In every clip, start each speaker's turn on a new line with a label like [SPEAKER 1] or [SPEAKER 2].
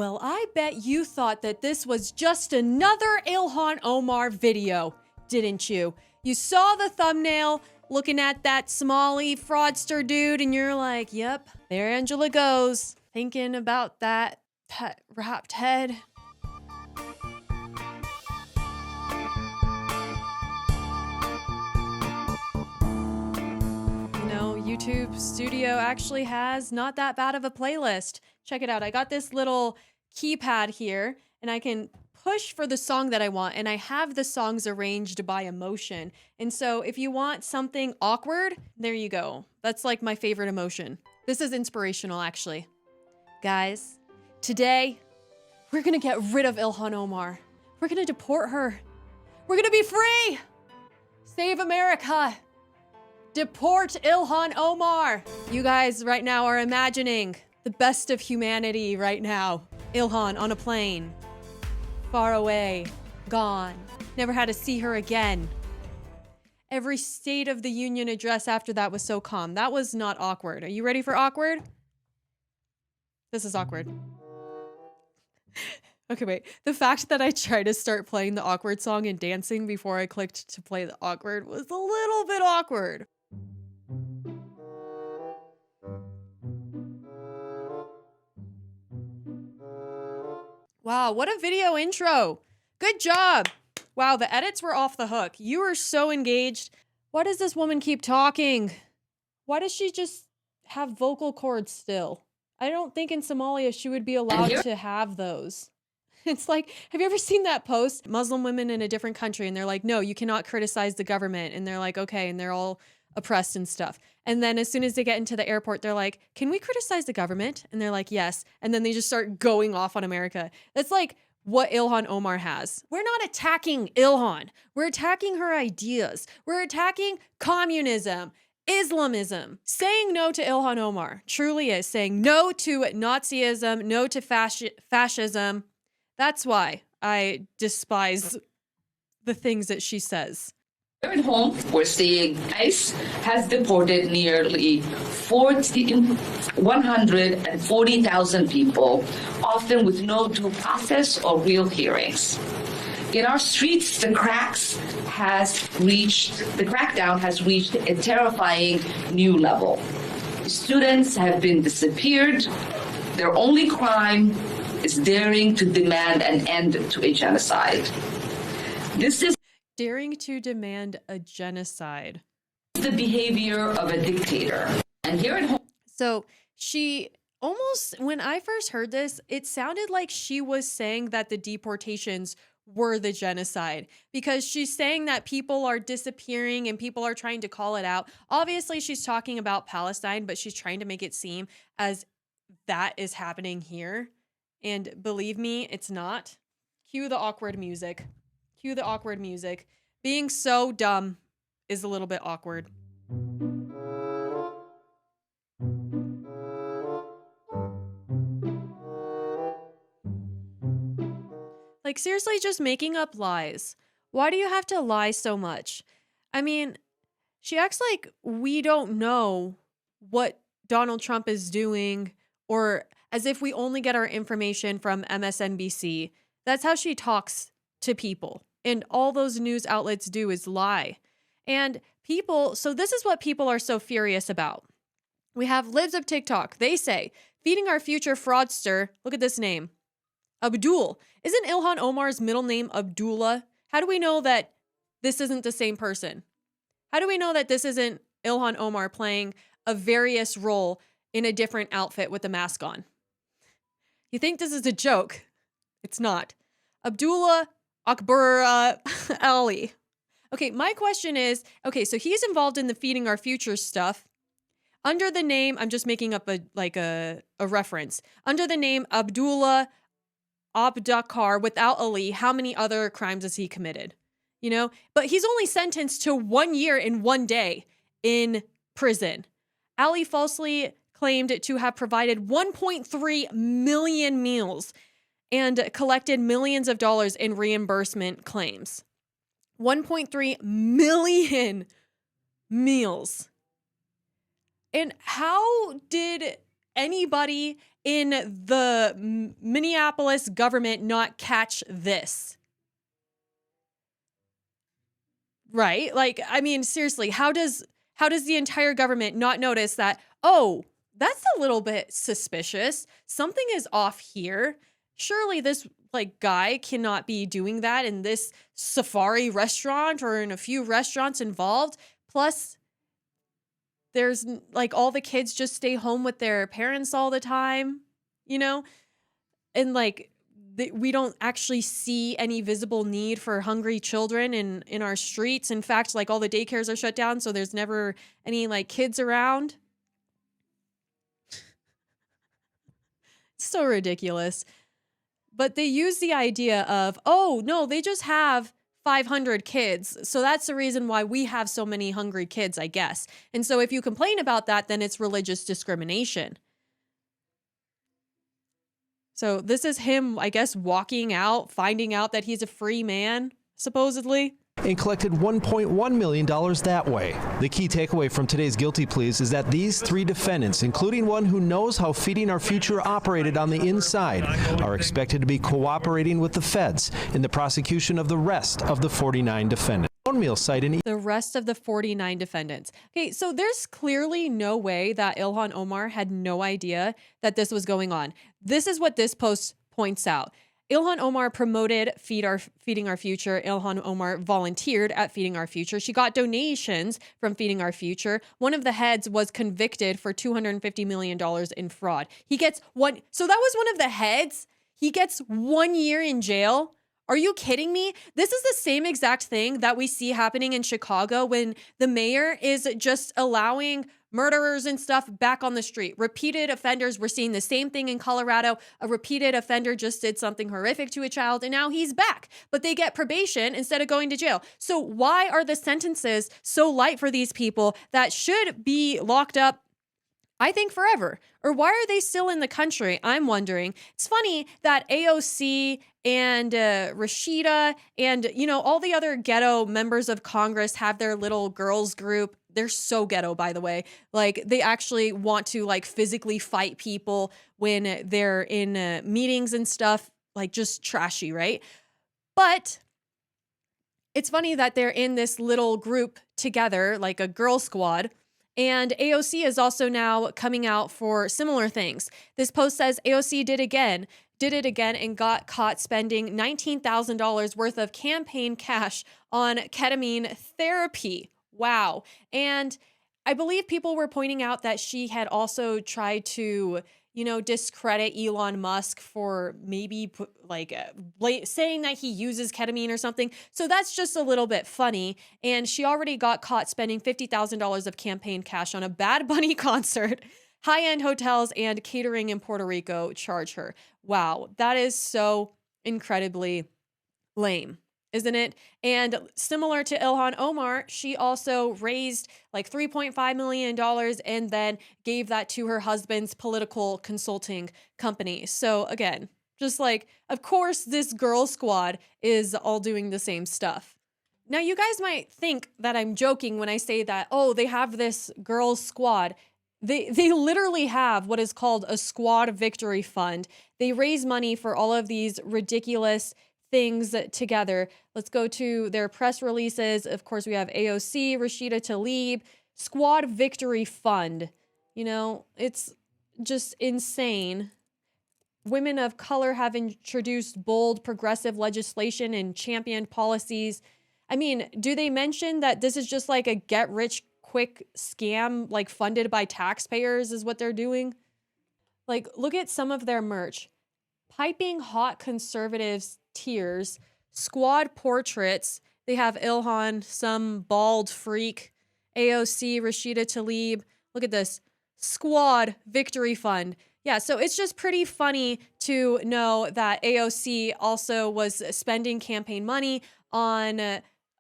[SPEAKER 1] Well, I bet you thought that this was just another Ilhan Omar video, didn't you? You saw the thumbnail looking at that Somali fraudster dude and you're like, yep, there Angela goes, thinking about that wrapped head. YouTube Studio actually has not that bad of a playlist. Check it out. I got this little keypad here and I can push for the song that I want, and I have the songs arranged by emotion. And so if you want something awkward, there you go. That's like my favorite emotion. This is inspirational, actually. Guys, today we're gonna get rid of Ilhan Omar. We're gonna deport her. We're gonna be free. Save America. Deport Ilhan Omar. You guys right now are imagining the best of humanity right now. Ilhan on a plane, far away, gone, never had to see her again. Every State of the Union address after that was so calm. That was not awkward. Are you ready for awkward? This is awkward. Okay, wait. The fact that I tried to start playing the awkward song and dancing before I clicked to play the awkward was a little bit awkward. Wow, what a video intro. Good job. Wow, the edits were off the hook. You were so engaged. Why does this woman keep talking? Why does she just have vocal cords still? I don't think in Somalia she would be allowed to have those. It's like, have you ever seen that post? Muslim women in a different country, and they're like, no, you cannot criticize the government. And they're like, okay, and they're all oppressed and stuff. And then as soon as they get into the airport, they're like, can we criticize the government? And they're like, yes. And then they just start going off on America. That's like what Ilhan Omar has. We're not attacking Ilhan. We're attacking her ideas. We're attacking communism, Islamism. Saying no to Ilhan Omar truly is saying no to Nazism, no to fascism. That's why I despise the things that she says.
[SPEAKER 2] Here at home, we're seeing ICE has deported nearly 140,000 people, often with no due process or real hearings. In our streets, the crackdown has reached a terrifying new level. Students have been disappeared. Their only crime is daring to demand an end to a genocide. This is
[SPEAKER 1] daring to demand a genocide.
[SPEAKER 2] The behavior of a dictator. And here at home.
[SPEAKER 1] So she almost, when I first heard this, it sounded like she was saying that the deportations were the genocide, because she's saying that people are disappearing and people are trying to call it out. Obviously, she's talking about Palestine, but she's trying to make it seem as that is happening here. And believe me, it's not. Cue the awkward music. Cue the awkward music. Being so dumb is a little bit awkward. Like, seriously, just making up lies. Why do you have to lie so much? I mean, she acts like we don't know what Donald Trump is doing, or as if we only get our information from MSNBC. That's how she talks to people. And all those news outlets do is lie. And people, so this is what people are so furious about. We have Libs of TikTok. They say, feeding our future fraudster, look at this name, Abdul. Isn't Ilhan Omar's middle name Abdullah? How do we know that this isn't the same person? How do we know that this isn't Ilhan Omar playing a various role in a different outfit with a mask on? You think this is a joke? It's not. Abdullah Akbar Ali. Okay, my question is, okay, so he's involved in the Feeding Our Future stuff. Under the name, I'm just making up a reference. Under the name Abdullah Abdakar without Ali, how many other crimes has he committed? You know, but he's only sentenced to 1 year and 1 day in prison. Ali falsely claimed to have provided 1.3 million meals and collected millions of dollars in reimbursement claims. 1.3 million meals. And how did anybody in the Minneapolis government not catch this? Right? Like, I mean, seriously, how does the entire government not notice that, oh, that's a little bit suspicious. Something is off here. Surely this like guy cannot be doing that in this safari restaurant or in a few restaurants involved. Plus, there's like all the kids just stay home with their parents all the time, you know? And like we don't actually see any visible need for hungry children in our streets. In fact, like all the daycares are shut down, so there's never any like kids around. It's so ridiculous. But they use the idea of, oh, no, they just have 500 kids. So that's the reason why we have so many hungry kids, I guess. And so if you complain about that, then it's religious discrimination. So this is him, I guess, walking out, finding out that he's a free man, supposedly.
[SPEAKER 3] And collected $1.1 million that way. The key takeaway from today's guilty pleas is that these three defendants, including one who knows how Feeding Our Future operated on the inside, are expected to be cooperating with the feds in the prosecution of the rest of the 49 defendants. Meal site in
[SPEAKER 1] the rest of the 49 defendants. Okay, so there's clearly no way that Ilhan Omar had no idea that this was going on. This is what this post points out. Ilhan Omar promoted Feeding Our Future. Ilhan Omar volunteered at Feeding Our Future. She got donations from Feeding Our Future. One of the heads was convicted for $250 million in fraud. He gets one. So that was one of the heads. He gets 1 year in jail. Are you kidding me? This is the same exact thing that we see happening in Chicago when the mayor is just allowing murderers and stuff back on the street. Repeated offenders. We're seeing the same thing in Colorado. A repeated offender just did something horrific to a child and now he's back, but they get probation instead of going to jail. So why are the sentences so light for these people that should be locked up, I think, forever? Or why are they still in the country? I'm wondering. It's funny that AOC and Rashida and, you know, all the other ghetto members of Congress have their little girls group. They're so ghetto, by the way. Like, they actually want to, like, physically fight people when they're in meetings and stuff. Like, just trashy, right? But it's funny that they're in this little group together, like a girl squad. And AOC is also now coming out for similar things. This post says AOC did it again and got caught spending $19,000 worth of campaign cash on ketamine therapy. Wow. And I believe people were pointing out that she had also tried to, you know, discredit Elon Musk for maybe saying that he uses ketamine or something. So that's just a little bit funny. And she already got caught spending $50,000 of campaign cash on a Bad Bunny concert. High-end hotels and catering in Puerto Rico charge her. Wow, that is so incredibly lame, isn't it? And similar to Ilhan Omar, she also raised like $3.5 million and then gave that to her husband's political consulting company. So again, just like, of course, this girl squad is all doing the same stuff. Now, you guys might think that I'm joking when I say that, oh, they have this girl squad. They literally have what is called a squad victory fund. They raise money for all of these ridiculous things together. Let's go to their press releases. Of course, we have AOC, Rashida Tlaib, Squad Victory Fund. You know, it's just insane. Women of color have introduced bold progressive legislation and championed policies. I mean, do they mention that this is just like a get-rich-quick scam, like funded by taxpayers is what they're doing? Like, look at some of their merch. Piping hot conservatives tears, squad portraits. They have Ilhan, some bald freak, AOC, Rashida Tlaib. Look at this. Squad Victory Fund. Yeah, so it's just pretty funny to know that AOC also was spending campaign money on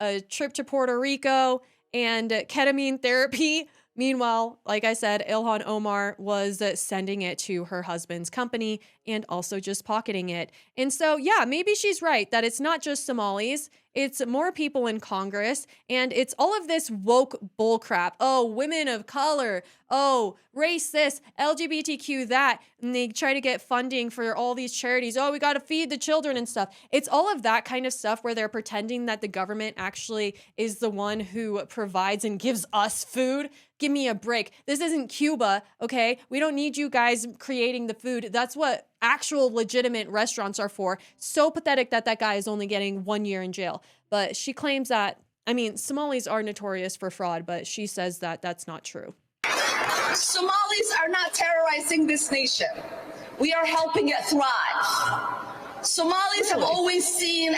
[SPEAKER 1] a trip to Puerto Rico and ketamine therapy. Meanwhile, like I said, Ilhan Omar was sending it to her husband's company and also just pocketing it. And so, yeah, maybe she's right that it's not just Somalis, it's more people in Congress, and it's all of this woke bullcrap. Oh, women of color. Oh, race this, LGBTQ that. And they try to get funding for all these charities. Oh, we got to feed the children and stuff. It's all of that kind of stuff where they're pretending that the government actually is the one who provides and gives us food. Give me a break. This isn't Cuba, okay? We don't need you guys creating the food. That's what actual legitimate restaurants are for. So pathetic that that guy is only getting 1 year in jail. But she claims that, I mean, Somalis are notorious for fraud, but she says that that's not true.
[SPEAKER 4] Somalis are not terrorizing this nation. We are helping it thrive. Somalis have always seen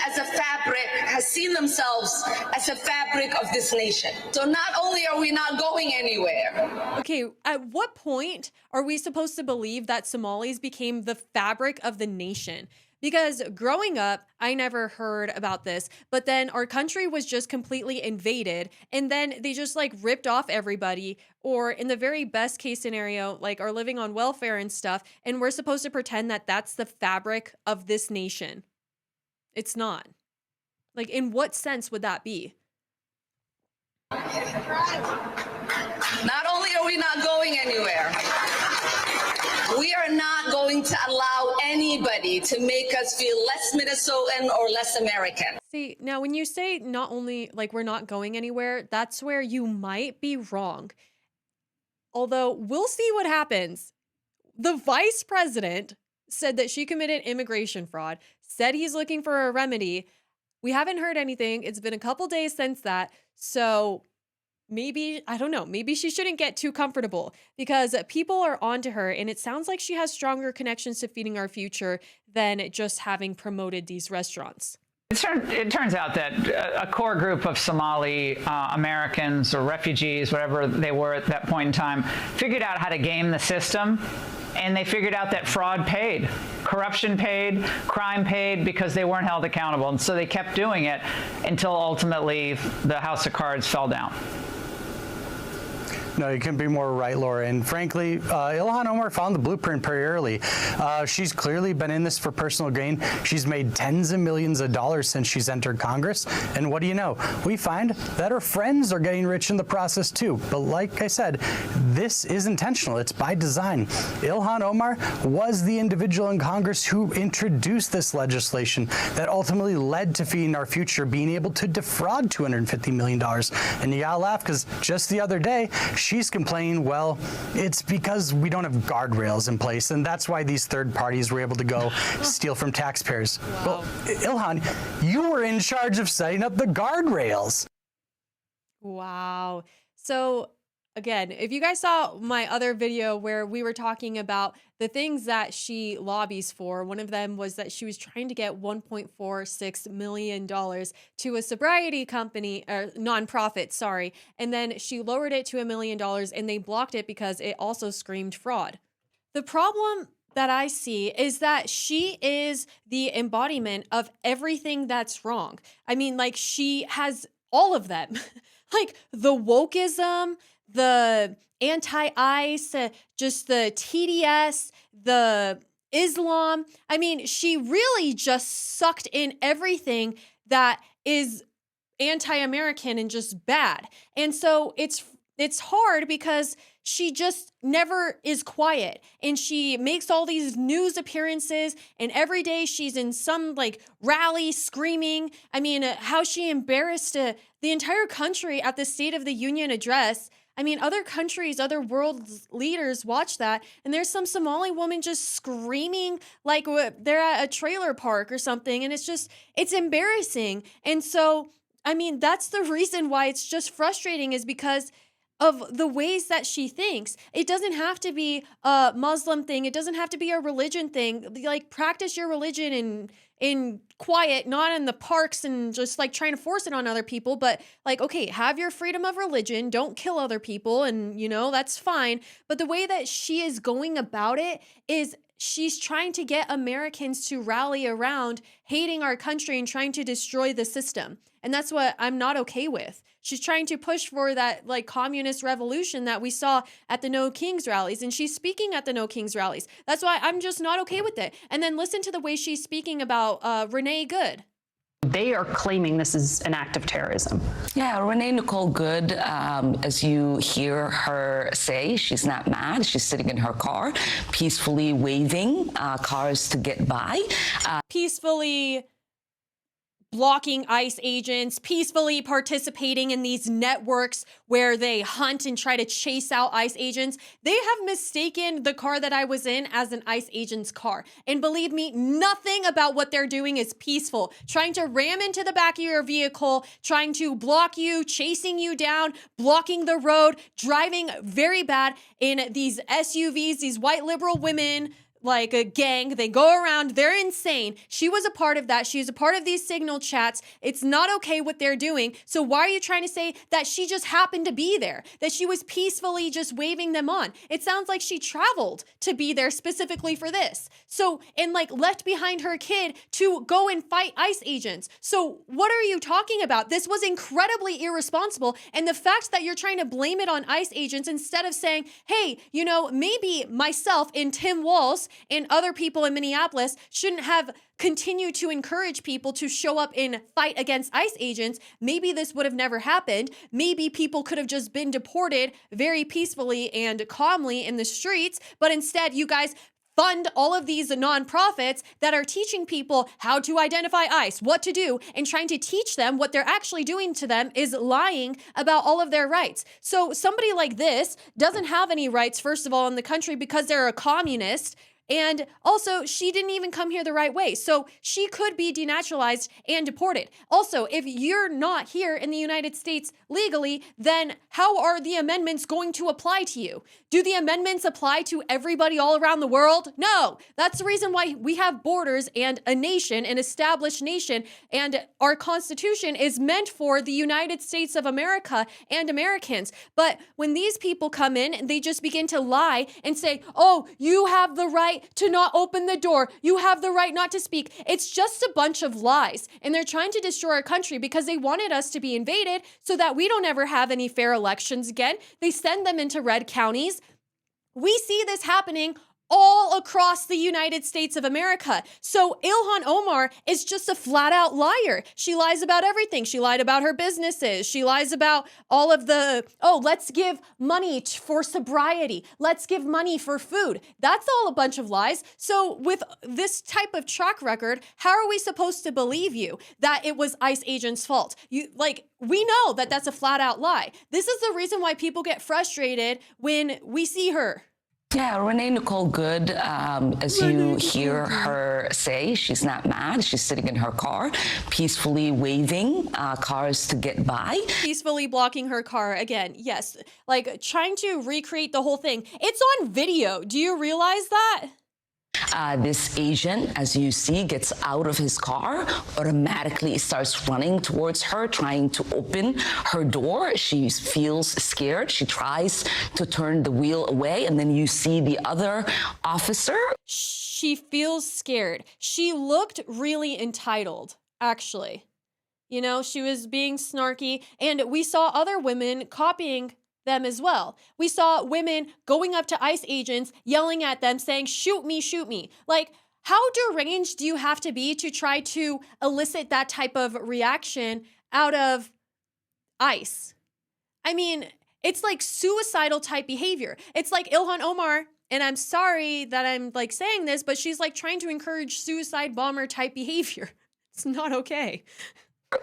[SPEAKER 4] themselves as a fabric of this nation. So not only are we not going anywhere.
[SPEAKER 1] Okay, at what point are we supposed to believe that Somalis became the fabric of the nation? Because growing up, I never heard about this, but then our country was just completely invaded and then they just like ripped off everybody, or in the very best case scenario, like are living on welfare and stuff. And we're supposed to pretend that that's the fabric of this nation. It's not. Like, in what sense would that be?
[SPEAKER 4] Not only are we not going anywhere, we are not going to allow anybody to make us feel less Minnesotan or less American.
[SPEAKER 1] See, now when you say not only like we're not going anywhere, that's where you might be wrong. Although we'll see what happens. The vice president said that she committed immigration fraud, said he's looking for a remedy. We haven't heard anything. It's been a couple days since that. So maybe, I don't know, maybe she shouldn't get too comfortable because people are onto her and it sounds like she has stronger connections to feeding our future than just having promoted these restaurants.
[SPEAKER 5] It turns out that a core group of Somali Americans or refugees, whatever they were at that point in time, figured out how to game the system. And they figured out that fraud paid, corruption paid, crime paid, because they weren't held accountable. And so they kept doing it until ultimately the house of cards fell down.
[SPEAKER 6] No, you couldn't be more right, Laura. And frankly, Ilhan Omar found the blueprint pretty early. She's clearly been in this for personal gain. She's made tens of millions of dollars since she's entered Congress. And what do you know? We find that her friends are getting rich in the process too. But like I said, this is intentional. It's by design. Ilhan Omar was the individual in Congress who introduced this legislation that ultimately led to Feeding Our Future being able to defraud $250 million. And you gotta laugh because just the other day, she's complaining, well, it's because we don't have guardrails in place, and that's why these third parties were able to go steal from taxpayers.
[SPEAKER 1] Wow.
[SPEAKER 6] Well, Ilhan, you were in charge of setting up the guardrails.
[SPEAKER 1] Wow. So again, if you guys saw my other video where we were talking about the things that she lobbies for, one of them was that she was trying to get $1.46 million to a sobriety company, or nonprofit, sorry. And then she lowered it to $1 million and they blocked it because it also screamed fraud. The problem that I see is that she is the embodiment of everything that's wrong. I mean, like, she has all of them. Like the wokeism, the anti-ICE, just the TDS, the Islam. I mean, she really just sucked in everything that is anti-American and just bad. And so it's hard because she just never is quiet, and she makes all these news appearances, and every day she's in some like rally screaming. I mean, how she embarrassed the entire country at the State of the Union address. I mean, other countries, other world leaders watch that, and there's some Somali woman just screaming like they're at a trailer park or something, and it's embarrassing. And so, I mean, that's the reason why it's just frustrating, is because of the ways that she thinks. It doesn't have to be a Muslim thing. It doesn't have to be a religion thing. Like, practice your religion in quiet, not in the parks and just like trying to force it on other people. But like, okay, have your freedom of religion. Don't kill other people. And, you know, that's fine. But the way that she is going about it is she's trying to get Americans to rally around hating our country and trying to destroy the system. And that's what I'm not okay with. She's trying to push for that like communist revolution that we saw at the No Kings rallies, and she's speaking at the No Kings rallies. That's why I'm just not okay with it. And then listen to the way she's speaking about Renee Good.
[SPEAKER 7] They are claiming this is an act of terrorism.
[SPEAKER 2] Yeah, Renee Nicole Good, as you hear her say, she's not mad. She's sitting in her car, peacefully waving cars to get by.
[SPEAKER 1] Peacefully blocking ICE agents, peacefully participating in these networks where they hunt and try to chase out ICE agents. They have mistaken the car that I was in as an ICE agent's car. And believe me, nothing about what they're doing is peaceful. Trying to ram into the back of your vehicle, trying to block you, chasing you down, blocking the road, driving very bad in these SUVs, these white liberal women, like a gang. They go around. They're insane. She was a part of that. She's a part of these signal chats. It's not okay what they're doing. So why are you trying to say that she just happened to be there? That she was peacefully just waving them on? It sounds like she traveled to be there specifically for this. So, and like left behind her kid to go and fight ICE agents. So what are you talking about? This was incredibly irresponsible. And the fact that you're trying to blame it on ICE agents instead of saying, hey, you know, maybe myself and Tim Walz and other people in Minneapolis shouldn't have continued to encourage people to show up and fight against ICE agents. Maybe this would have never happened. Maybe people could have just been deported very peacefully and calmly in the streets. But instead, you guys fund all of these nonprofits that are teaching people how to identify ICE, what to do, and trying to teach them what they're actually doing to them is lying about all of their rights. So somebody like this doesn't have any rights, first of all, in the country because they're a communist. And also, she didn't even come here the right way. So she could be denaturalized and deported. Also, if you're not here in the United States legally, then how are the amendments going to apply to you? Do the amendments apply to everybody all around the world? No. That's the reason why we have borders and a nation, an established nation, and our Constitution is meant for the United States of America and Americans. But when these people come in and they just begin to lie and say, oh, you have the right to not open the door. You have the right not to speak. It's just a bunch of lies. And they're trying to destroy our country because they wanted us to be invaded so that we don't ever have any fair elections again. They send them into red counties. We see this happening all across the United States of America. So Ilhan Omar is just a flat out liar. She lies about everything. She lied about her businesses. She lies about all of the, oh, let's give money for sobriety. Let's give money for food. That's all a bunch of lies. So with this type of track record, how are we supposed to believe you that it was ICE agents' fault? We know that that's a flat out lie. This is the reason why people get frustrated when we see her.
[SPEAKER 2] Yeah, Renee Nicole Good, as you hear her say, she's not mad. She's sitting in her car, peacefully waving cars to get by.
[SPEAKER 1] Peacefully blocking her car again. Yes, like trying to recreate the whole thing. It's on video. Do you realize that?
[SPEAKER 2] This agent, as you see, gets out of his car, automatically starts running towards her, trying to open her door. She feels scared. She tries to turn the wheel away, and then you see the other officer.
[SPEAKER 1] She feels scared. She looked really entitled, actually. You know, she was being snarky, and we saw other women copying them as well. We saw women going up to ICE agents, yelling at them, saying, shoot me, shoot me. Like, how deranged do you have to be to try to elicit that type of reaction out of ICE? I mean, it's like suicidal type behavior. It's like Ilhan Omar, and I'm sorry that I'm like saying this, but she's like trying to encourage suicide bomber type behavior. It's not okay.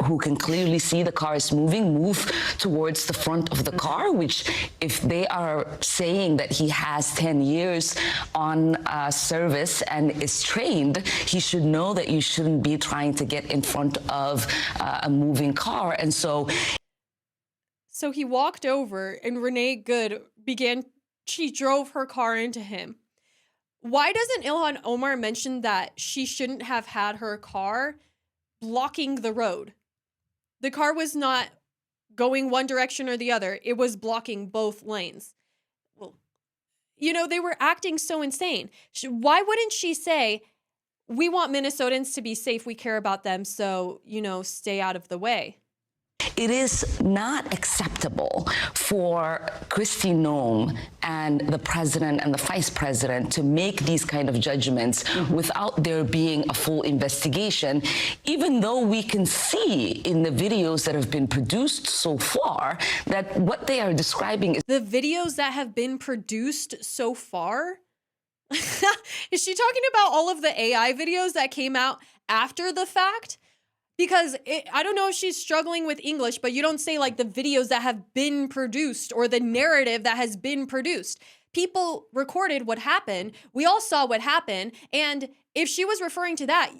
[SPEAKER 2] Who can clearly see the car is move towards the front of the car, which if they are saying that he has 10 years on service and is trained, he should know that you shouldn't be trying to get in front of a moving car. And so
[SPEAKER 1] he walked over and Renee Good she drove her car into him. Why doesn't Ilhan Omar mention that she shouldn't have had her car blocking the road? The car was not going one direction or the other. It was blocking both lanes. Well, they were acting so insane. Why wouldn't she say, we want Minnesotans to be safe, we care about them, so, stay out of the way?
[SPEAKER 2] It is not acceptable for Kristi Noem and the president and the vice president to make these kind of judgments without there being a full investigation, even though we can see in the videos that have been produced so far that what they are describing is...
[SPEAKER 1] The videos that have been produced so far? Is she talking about all of the AI videos that came out after the fact? Because I don't know if she's struggling with English, but you don't say like the videos that have been produced or the narrative that has been produced. People recorded what happened. We all saw what happened. And if she was referring to that,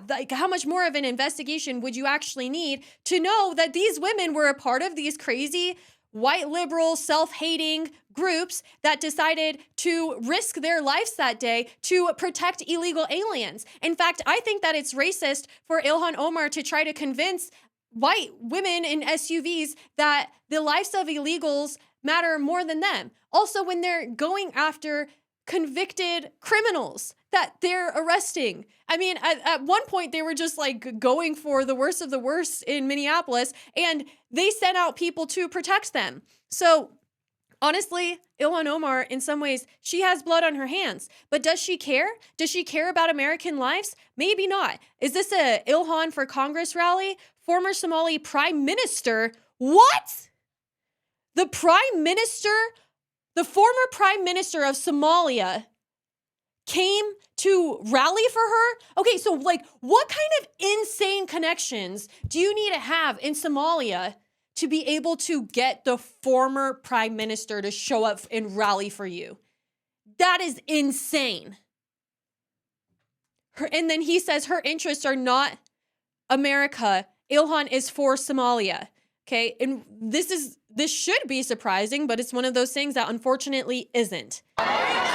[SPEAKER 1] like how much more of an investigation would you actually need to know that these women were a part of these crazy white liberal self-hating groups that decided to risk their lives that day to protect illegal aliens. In fact, I think that it's racist for Ilhan Omar to try to convince white women in SUVs that the lives of illegals matter more than them. Also, when they're going after convicted criminals that they're arresting. I mean, at one point they were just like going for the worst of the worst in Minneapolis, and they sent out people to protect them. So honestly, Ilhan Omar, in some ways, she has blood on her hands. But does she care? Does she care about American lives? Maybe not. Is this a Ilhan for Congress rally? Former Somali Prime Minister? What? The Prime Minister, the former Prime Minister of Somalia came to rally for her? Okay, so like what kind of insane connections do you need to have in Somalia to be able to get the former prime minister to show up and rally for you? That is insane. And then he says her interests are not America. Ilhan is for Somalia. Okay, and this should be surprising, but it's one of those things that unfortunately isn't.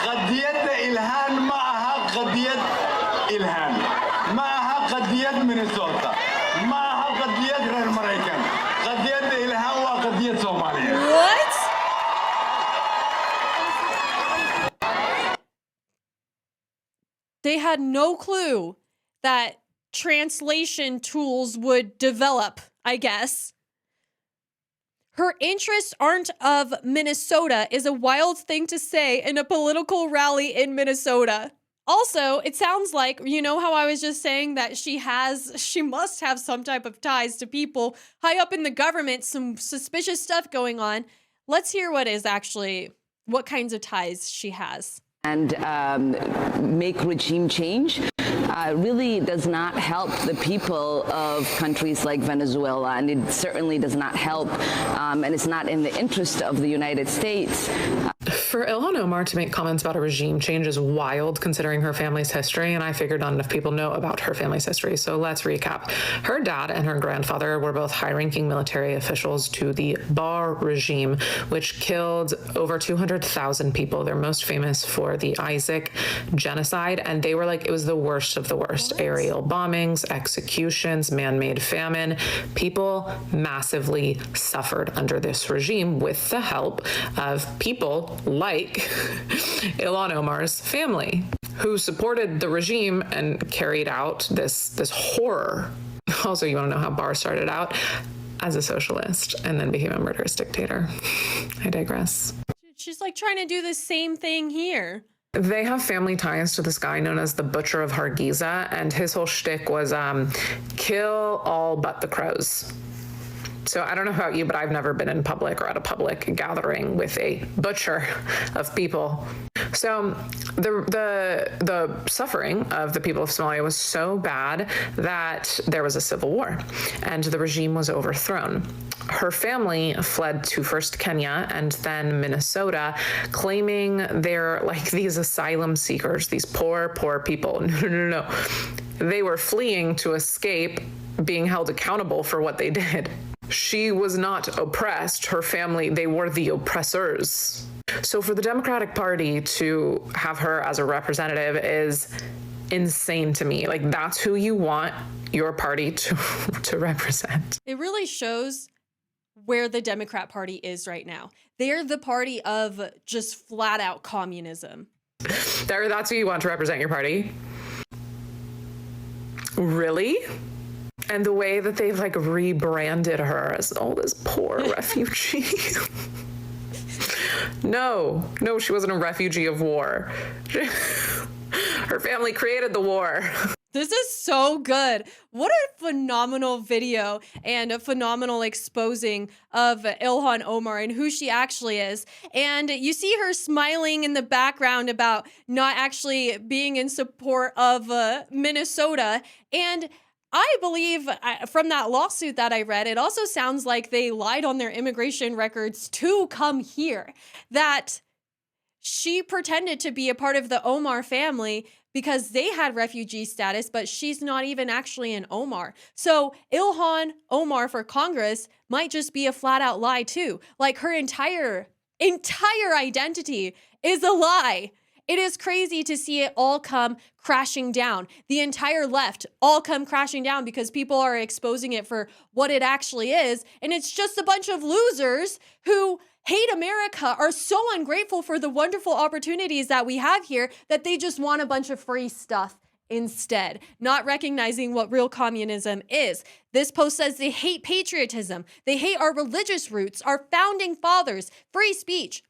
[SPEAKER 8] قضية إلهان معها قضية إلهان معها قضية مينيسوتا معها قضية غير مريكان قضية إلهان وقضية صوماليا.
[SPEAKER 1] What? They had no clue that translation tools would develop, I guess. Her interests aren't of Minnesota is a wild thing to say in a political rally in Minnesota. Also, it sounds like, how I was just saying that she must have some type of ties to people high up in the government, some suspicious stuff going on. Let's hear what kinds of ties she has.
[SPEAKER 2] And make regime change really does not help the people of countries like Venezuela, and it certainly does not help, and it's not in the interest of the United States.
[SPEAKER 9] For Ilhan Omar to make comments about a regime change is wild considering her family's history, and I figured not enough people know about her family's history, so let's recap. Her dad and her grandfather were both high-ranking military officials to the Bar regime, which killed over 200,000 people. They're most famous for the Isaac genocide, and they were like, it was the worst of the worst. Aerial bombings, executions, man-made famine. People massively suffered under this regime with the help of people like Ilhan Omar's family, who supported the regime and carried out this horror. Also, you want to know how Barr started out? As a socialist and then became a murderous dictator. I digress.
[SPEAKER 1] She's like trying to do the same thing here.
[SPEAKER 9] They have family ties to this guy known as the Butcher of Hargeisa, and his whole shtick was kill all but the crows. So I don't know about you, but I've never been in public or at a public gathering with a butcher of people. So the suffering of the people of Somalia was so bad that there was a civil war and the regime was overthrown. Her family fled to first Kenya and then Minnesota, claiming they're like these asylum seekers, these poor people. No. They were fleeing to escape being held accountable for what they did. She was not oppressed. Her family, they were the oppressors. So for the Democratic Party to have her as a representative is insane to me. Like, that's who you want your party to represent.
[SPEAKER 1] It really shows where the Democrat Party is right now. They're the party of just flat out communism.
[SPEAKER 9] That's who you want to represent your party? Really? And the way that they've like rebranded her as, oh, this poor refugee. No, she wasn't a refugee of war. Her family created the war.
[SPEAKER 1] This is so good. What a phenomenal video and a phenomenal exposing of Ilhan Omar and who she actually is. And you see her smiling in the background about not actually being in support of Minnesota. And I believe from that lawsuit that I read, it also sounds like they lied on their immigration records to come here. That she pretended to be a part of the Omar family because they had refugee status, but she's not even actually an Omar. So Ilhan Omar for Congress might just be a flat out lie too. Like her entire identity is a lie. It is crazy to see it all come crashing down. The entire left all come crashing down because people are exposing it for what it actually is. And it's just a bunch of losers who hate America, are so ungrateful for the wonderful opportunities that we have here that they just want a bunch of free stuff instead, not recognizing what real communism is. This post says they hate patriotism. They hate our religious roots, our founding fathers, free speech,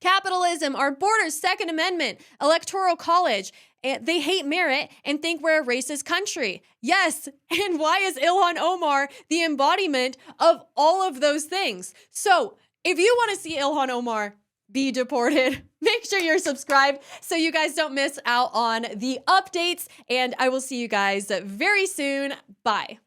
[SPEAKER 1] capitalism, our borders, Second Amendment, electoral college. And they hate merit and think we're a racist country. Yes, and why is Ilhan Omar the embodiment of all of those things? So if you want to see Ilhan Omar be deported, make sure you're subscribed so you guys don't miss out on the updates. And I will see you guys very soon. Bye.